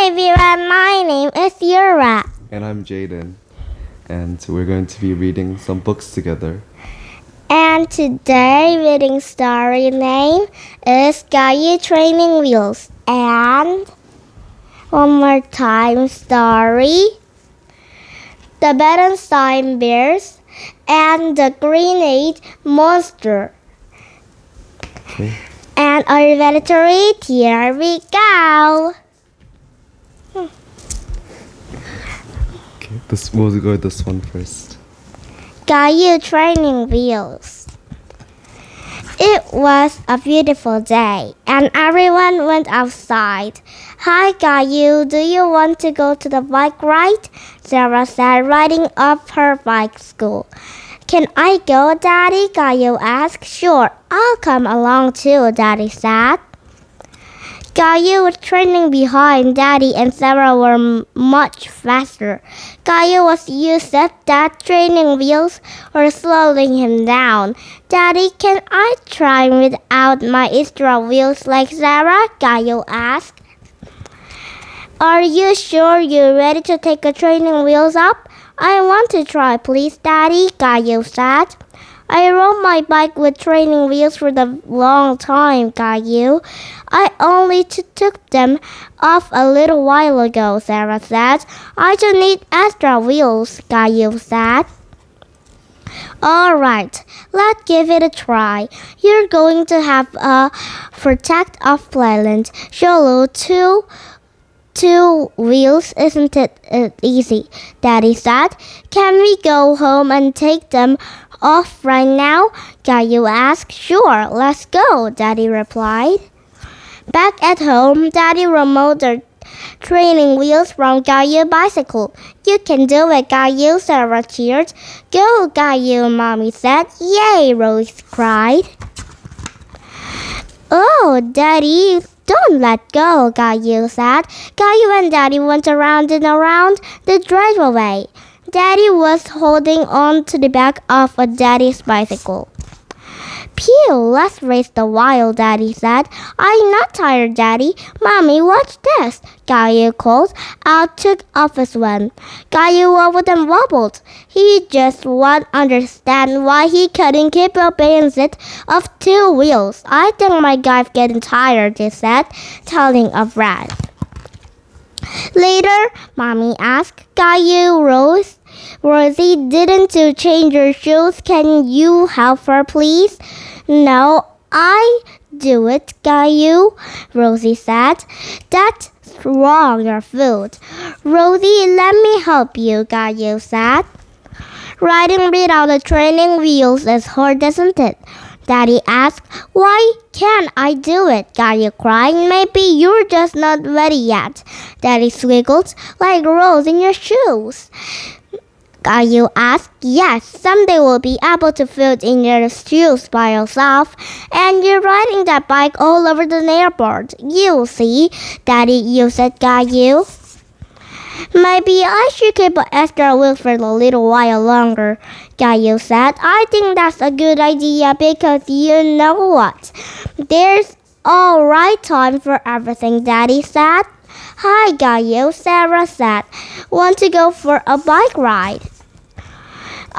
everyone, my name is Yura. And I'm Jaden. And we're going to be reading some books together. And today reading story name is Caillou Training Wheels. And one more time story. The Berenstain Bears and the Grenade Monster. Okay. And are you ready to read? Here we go. Okay, we'll go with this one first. Caillou Training Wheels. It was a beautiful day, and everyone went outside. Hi, Caillou, do you want to go to the bike ride? Sarah said, riding up her bike school. Can I go, Daddy? Caillou asked. Sure, I'll come along too, Daddy said. Caillou was training behind Daddy and Sarah were much faster. Caillou was used that training wheels were slowing him down. Daddy, can I try without my extra wheels like Sarah? Caillou asked. Are you sure you're ready to take the training wheels up? I want to try, please, Daddy, Caillou said. I rode my bike with training wheels for a long time, Caillou. I only took them off a little while ago, Sarah said. I don't need extra wheels, Caillou said. All right, let's give it a try. You're going to have a protect off playland. Solo two wheels, isn't it easy? Daddy said. Can we go home and take them off right now? Caillou asked. Sure, let's go, Daddy replied. Back at home, Daddy removed the training wheels from Caillou's bicycle. You can do it, Caillou, Sarah cheered. Go, Caillou, Mommy said. Yay, Rose cried. Oh, Daddy, don't let go, Caillou said. Caillou and Daddy went around and around the driveway. Daddy was holding on to the back of Daddy's bicycle. Pew, let's race the while, Daddy said. I'm not tired, Daddy. Mommy, watch this, Caillou called. I took off his one. Caillou wobbled and wobbled. He just wouldn't understand why he couldn't keep a balance of two wheels. I think my guy's getting tired, he said, telling of Raz. Later, Mommy asked Caillou, Rosie, didn't you change your shoes? Can you help her, please? No, I do it, Caillou, Rosie said. That's wrong, your foot. Rosie, let me help you, Caillou said. Riding without the training wheels is hard, isn't it? Daddy asked. Why can't I do it? Caillou cried. Maybe you're just not ready yet. Daddy squiggled. Like rolls in your shoes. Caillou asked. Yes, someday we'll be able to fit in your shoes by yourself. And you're riding that bike all over the airport. You'll see, Daddy, you said, Caillou. Maybe I should keep an extra wheel for a little while longer, Caillou said. I think that's a good idea because you know what? There's all right time for everything, Daddy said. Hi, Caillou, Sarah said. Want to go for a bike ride?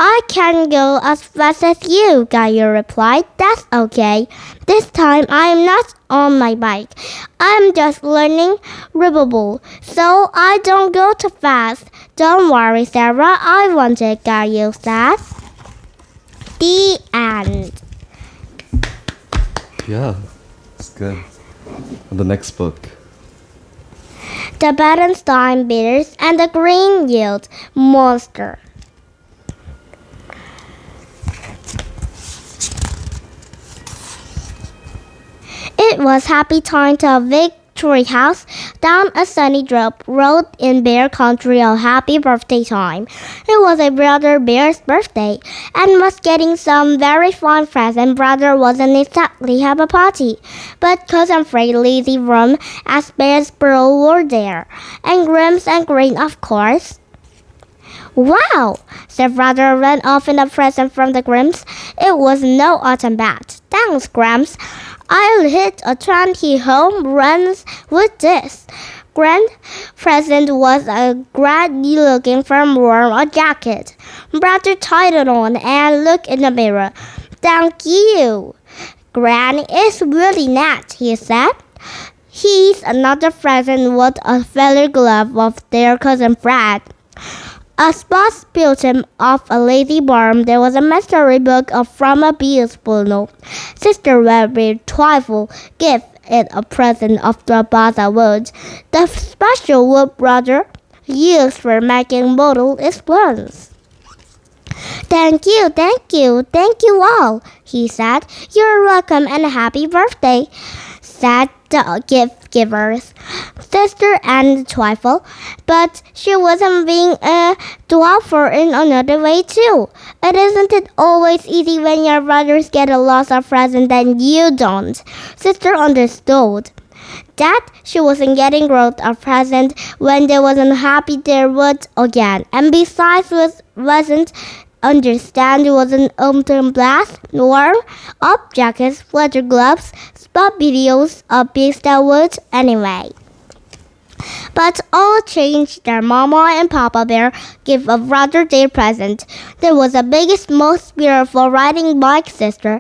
I can't go as fast as you, Caillou replied. That's okay. This time I'm not on my bike. I'm just learning ribbable, so I don't go too fast. Don't worry, Sarah. I want it, Caillou said. The end. Yeah, it's good. And the next book. The Berenstain Bears and the Grenade Monster. It was happy time to a victory house down a sunny drop road in Bear Country. A happy birthday time. It was a brother bear's birthday and was getting some very fine friends, and brother wasn't exactly have a party. But cousin Fred, Lazy Rum, as Bear's Pearl were there, and Grims and Green, of course. Wow! Said brother ran off in a present from the Grims. It was no autumn bat. Thanks, Gramps. I'll hit a 20 home runs with this. Grand present was a great-looking firm warm jacket. Brother tried it on and looked in the mirror. Thank you. Gran is really nice, he said. He's another present with a feather glove of their cousin Fred. A spot spilled him off a lazy barn. There was a mystery book from a beautiful note. Sister Rabbit trifle give it a present of the baza wood, the special wood brother used for making model explosions. Thank you all, he said. You're welcome and happy birthday, said the gift givers. Sister and trifle, but she wasn't being a dwarfer in another way too. Isn't it always easy when your brothers get a lot of presents and you don't? Sister understood that she wasn't getting growth of present when they wasn't happy there would again, and besides wasn't understand wasn't blast, warm up jackets, leather gloves, spot videos of beast that would anyway. But all changed. Their mama and Papa Bear gave a brother their present. There was the biggest, most beautiful riding bike sister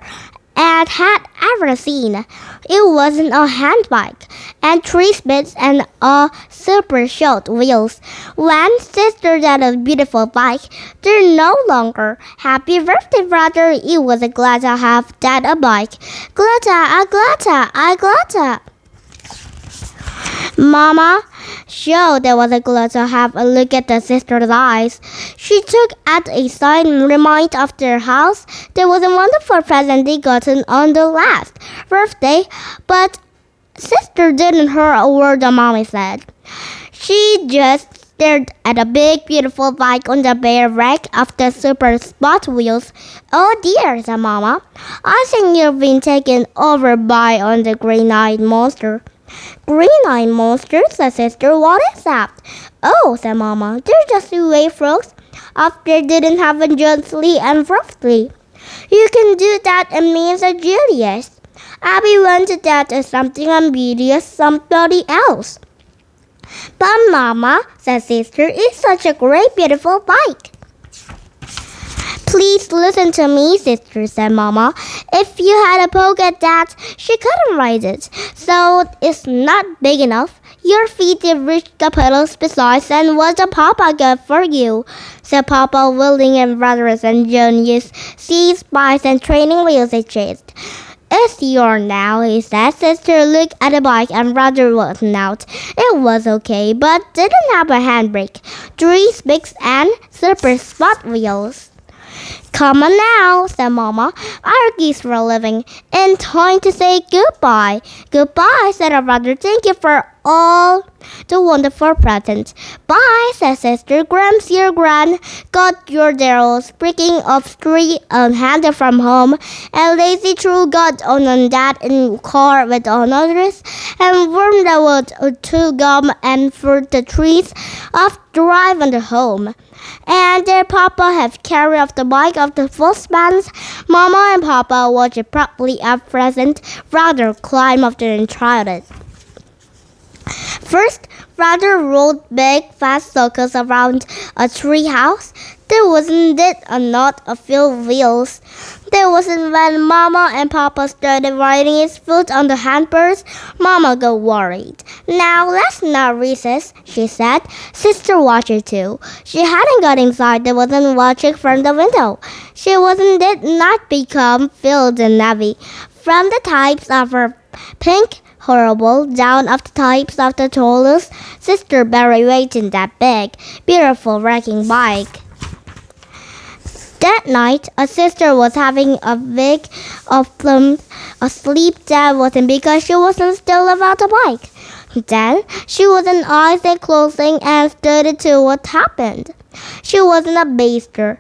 Ed had ever seen. It wasn't a hand bike, and 3 spits and a super short wheels. When sister got a beautiful bike, they're no longer happy birthday, brother. It was glad to have that a bike. Glad. Mama showed there was glad to have a look at the sister's eyes. She took at a sign remind of their house. There was a wonderful present they gotten on the last birthday, but sister didn't hear a word the mommy said. She just stared at a big beautiful bike on the bare rack of the super spot wheels. Oh dear, said Mama. I think you've been taken over by on the green-eyed monster. Green-eyed monster, said sister. What is that? Oh, said Mama. They're just 2 way frogs. After didn't happen gently and roughly. You can do that, it means a genius. Abby wanted that as something ambiguous, somebody else. But Mama, said sister, it's such a great beautiful bike. Please listen to me, sister, said Mama. If you had a poke at that, she couldn't ride it. So it's not big enough. Your feet did reach the pedals besides, and what's a Papa good for you? Said Papa, wielding and brothers and Junius, seats, bikes, and training wheels they chased. It's yours now, he said. Sister looked at the bike and brother wasn't out. It was okay, but didn't have a handbrake, 3 spikes, and super spot wheels. Come on now, said Mama. Our geese were leaving, and time to say goodbye. Goodbye, said her brother. Thank you for all the wonderful presents. Bye, said sister. Gramps, your gran got your darrels, breaking of 3 handed from home, and Lazy True got on that in car with others, and warmed the wood to gum and for the trees of drive on the home. And their Papa have carried off the bike of the postmans. Mama and Papa watched properly at present. Brother climbed up there and tried it. First, Brother rolled big, fast circles around a tree house. There wasn't a knot of few wheels. There wasn't when Mama and Papa started riding his foot on the handbars. Mama got worried. Now let's not recess, she said. Sister watched it too. She hadn't got inside. They wasn't watching from the window. She did not become filled and heavy. From the types of her pink, horrible, down of the types of the tallest, Sister Barry waiting that big, beautiful wrecking bike. That night, a sister was having a big sleep that wasn't because she wasn't still about the bike. Then she wasn't eyes and closing and studied to what happened. She wasn't a beaster.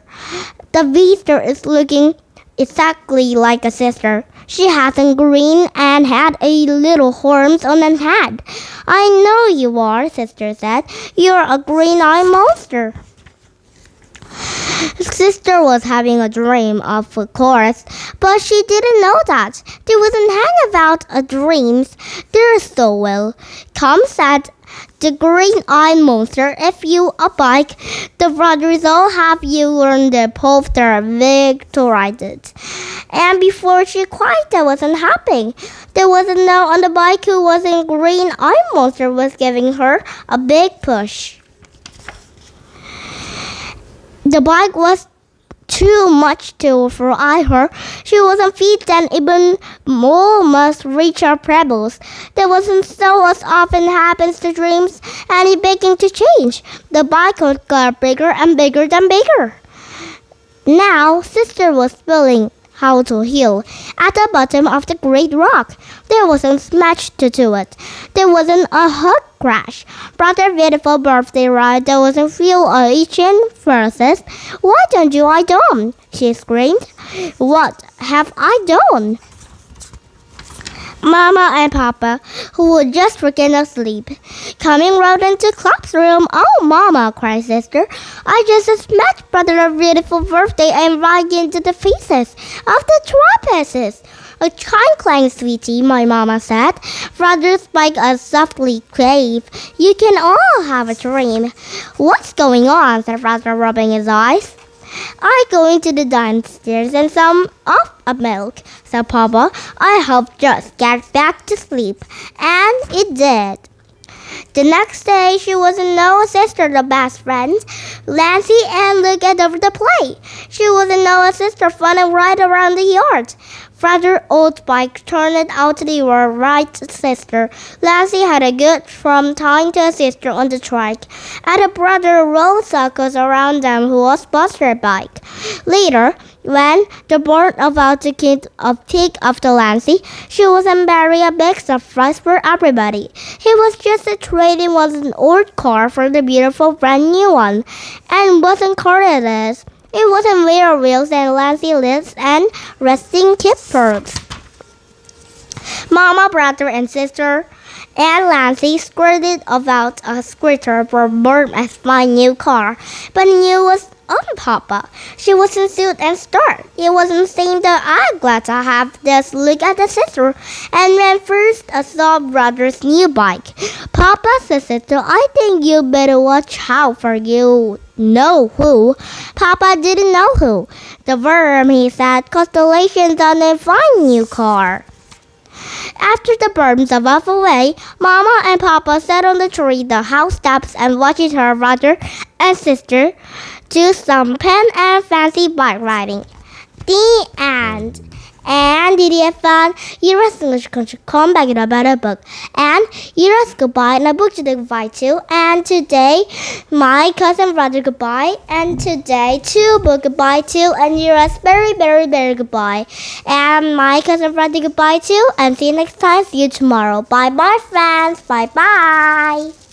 The beaster is looking exactly like a sister. She hasn't green and had a little horns on her head. I know you are, sister said. You're a green-eyed monster. Sister was having a dream, of course, but she didn't know that. They wasn't hang about dreams. They're so well. Come, said the green-eyed monster, if you a bike, the brothers all have you learn the both their victorious. And before she cried, that wasn't happening. There was a note on the bike who was in green-eyed monster was giving her a big push. The bike was too much to fly her. She was on feet and even more must reach her pebbles. There wasn't so as often happens to dreams, any begging to change. The bike got bigger and bigger than bigger. Now sister was feeling how to heal. At the bottom of the great rock, there wasn't smash to do it. There wasn't a hug crash. Brother beautiful birthday ride, there wasn't feel or itching verses. Why don't you I don't? She screamed. What have I done? Mama and Papa, who were just freaking asleep, coming round into classroom. Oh, Mama, cried sister, I just smashed brother a beautiful birthday and right into the faces of the trapezists. A clang clang, sweetie, my mama said. Brother Spike softly clave. You can all have a dream. What's going on? Said brother, rubbing his eyes. I going to the downstairs and some of a milk, said Papa. I hope just get back to sleep. And it did. The next day, she was Noah's sister, the best friends, Lancy and Luke at over the play. She was Noah's sister, running right around the yard. Brother Old Bike turned out to be her right sister. Lancy had a good from tying to a sister on the trike, and a brother rolled circles around them who was Buster Bike. Later, when the bird about to get a peek of the Lancy, she was very a big surprise for everybody. He was just trading was an old car for the beautiful brand new one, and wasn't car it is. It wasn't rear wheels and Lancy lifts and resting kippers. Mama, brother, and sister and Lancy squirted about a squirter for Bird as my new car, but new was on Papa. She was in suit and start. It wasn't saying that I'm glad to have this look at the sister. And when first I saw brother's new bike, Papa said, sister, I think you better watch out for you know who. Papa didn't know who. The worm, he said, constellations on a fine new car. After the birds are off away, Mama and Papa sat on the tree, the house steps, and watched her brother and sister do some pen and fancy bike riding. The end. And did you have fun? Your English country come back in a better book. And your goodbye and a book to goodbye too. And today, my cousin brother goodbye. And today, two book goodbye too. And your very, very, very goodbye. And my cousin brother goodbye too. And see you next time. See you tomorrow. Bye bye, friends. Bye bye.